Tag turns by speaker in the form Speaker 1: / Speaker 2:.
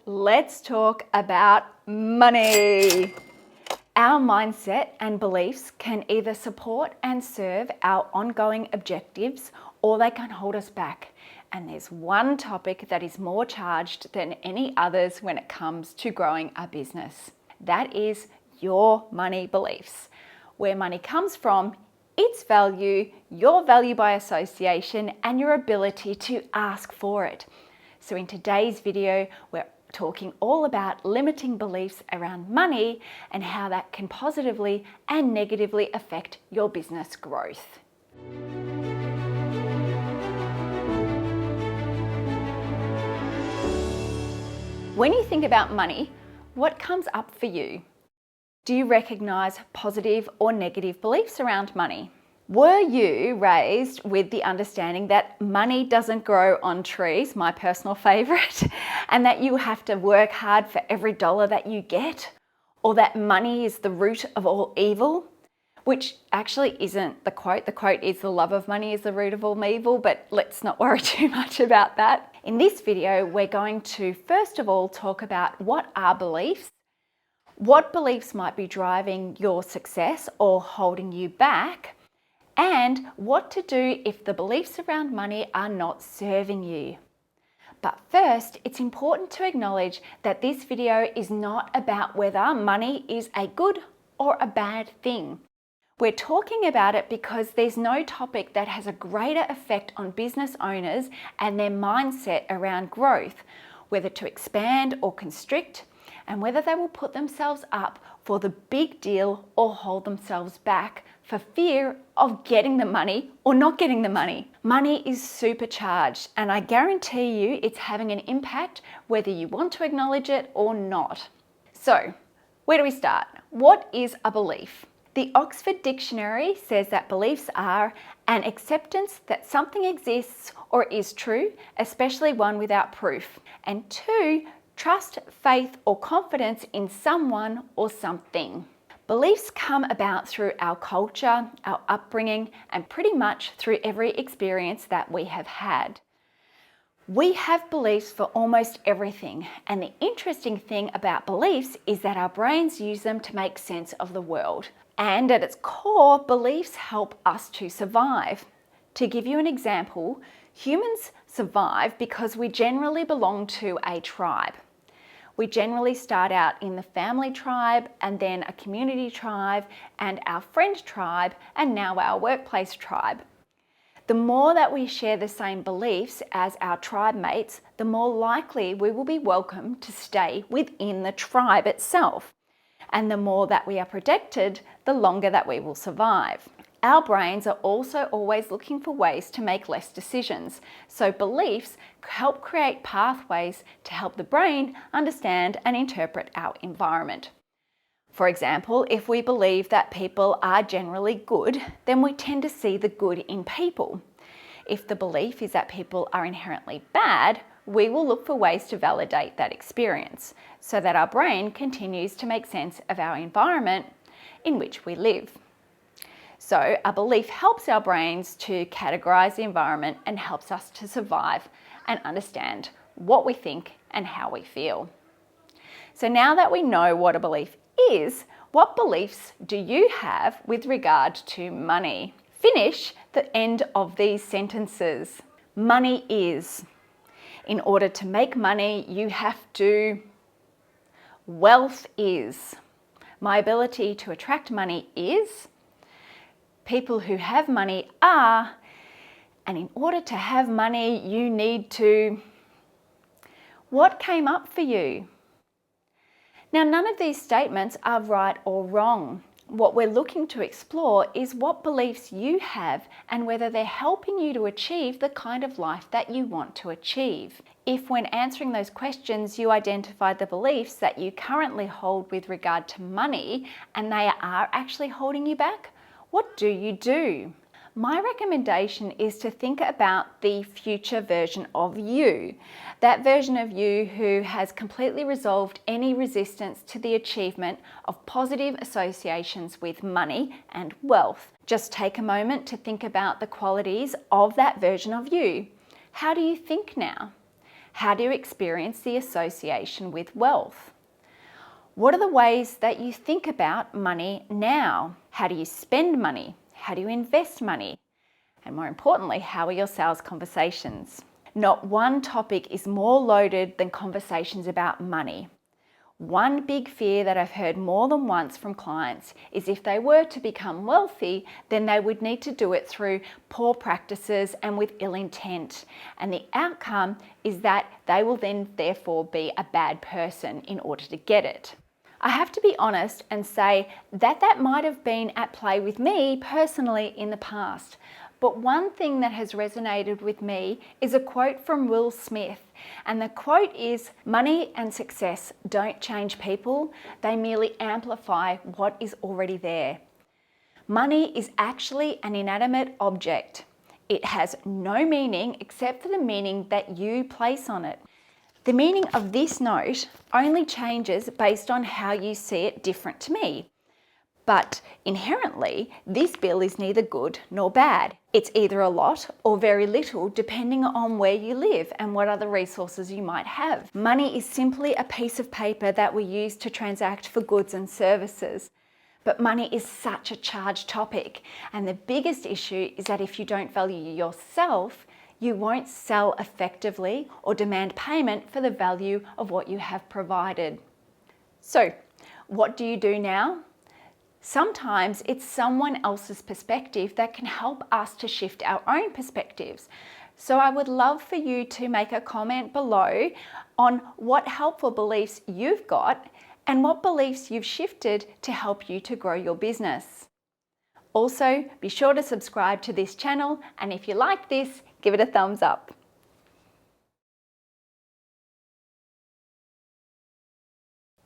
Speaker 1: let's talk about money. Our mindset and beliefs can either support and serve our ongoing objectives, or they can hold us back. And there's one topic that is more charged than any others when it comes to growing a business. That is your money beliefs. Where money comes from, its value, your value by association, and your ability to ask for it. So in today's video, we're talking all about limiting beliefs around money and how that can positively and negatively affect your business growth. When you think about money, what comes up for you? Do you recognize positive or negative beliefs around money? Were you raised with the understanding that money doesn't grow on trees, my personal favorite, and that you have to work hard for every dollar that you get? Or that money is the root of all evil? Which actually isn't the quote. The quote is the love of money is the root of all evil, but let's not worry too much about that. In this video, we're going to first of all talk about what are beliefs, what beliefs might be driving your success or holding you back, and what to do if the beliefs around money are not serving you. But first, it's important to acknowledge that this video is not about whether money is a good or a bad thing. We're talking about it because there's no topic that has a greater effect on business owners and their mindset around growth, whether to expand or constrict, and whether they will put themselves up for the big deal or hold themselves back for fear of getting the money or not getting the money. Money is supercharged, and I guarantee you it's having an impact whether you want to acknowledge it or not. So, where do we start? What is a belief? The Oxford Dictionary says that beliefs are an acceptance that something exists or is true, especially one without proof. And two, trust, faith, or confidence in someone or something. Beliefs come about through our culture, our upbringing, and pretty much through every experience that we have had. We have beliefs for almost everything, and the interesting thing about beliefs is that our brains use them to make sense of the world. And at its core, beliefs help us to survive. To give you an example, humans survive because we generally belong to a tribe. We generally start out in the family tribe, and then a community tribe, and our friend tribe, and now our workplace tribe. The more that we share the same beliefs as our tribe mates, the more likely we will be welcome to stay within the tribe itself. And the more that we are protected, the longer that we will survive. Our brains are also always looking for ways to make less decisions, so beliefs help create pathways to help the brain understand and interpret our environment. For example, if we believe that people are generally good, then we tend to see the good in people. If the belief is that people are inherently bad, we will look for ways to validate that experience so that our brain continues to make sense of our environment in which we live. So a belief helps our brains to categorize the environment and helps us to survive and understand what we think and how we feel. So now that we know what a belief is, what beliefs do you have with regard to money? Finish the end of these sentences. Money is. In order to make money, you have to. Wealth is. My ability to attract money is. People who have money are. And in order to have money, you need to. What came up for you? Now, none of these statements are right or wrong. What we're looking to explore is what beliefs you have and whether they're helping you to achieve the kind of life that you want to achieve. If when answering those questions you identify the beliefs that you currently hold with regard to money and they are actually holding you back, what do you do? My recommendation is to think about the future version of you, that version of you who has completely resolved any resistance to the achievement of positive associations with money and wealth. Just take a moment to think about the qualities of that version of you. How do you think now? How do you experience the association with wealth? What are the ways that you think about money now? How do you spend money? How do you invest money? And more importantly, how are your sales conversations? Not one topic is more loaded than conversations about money. One big fear that I've heard more than once from clients is if they were to become wealthy, then they would need to do it through poor practices and with ill intent. And the outcome is that they will then therefore be a bad person in order to get it. I have to be honest and say that that might have been at play with me personally in the past. But one thing that has resonated with me is a quote from Will Smith. And the quote is, "Money and success don't change people, they merely amplify what is already there." Money is actually an inanimate object. It has no meaning except for the meaning that you place on it. The meaning of this note only changes based on how you see it different to me. But inherently, this bill is neither good nor bad. It's either a lot or very little, depending on where you live and what other resources you might have. Money is simply a piece of paper that we use to transact for goods and services. But money is such a charged topic, and the biggest issue is that if you don't value yourself, you won't sell effectively or demand payment for the value of what you have provided. So, what do you do now? Sometimes it's someone else's perspective that can help us to shift our own perspectives. So I would love for you to make a comment below on what helpful beliefs you've got and what beliefs you've shifted to help you to grow your business. Also, be sure to subscribe to this channel, and if you like this, give it a thumbs up.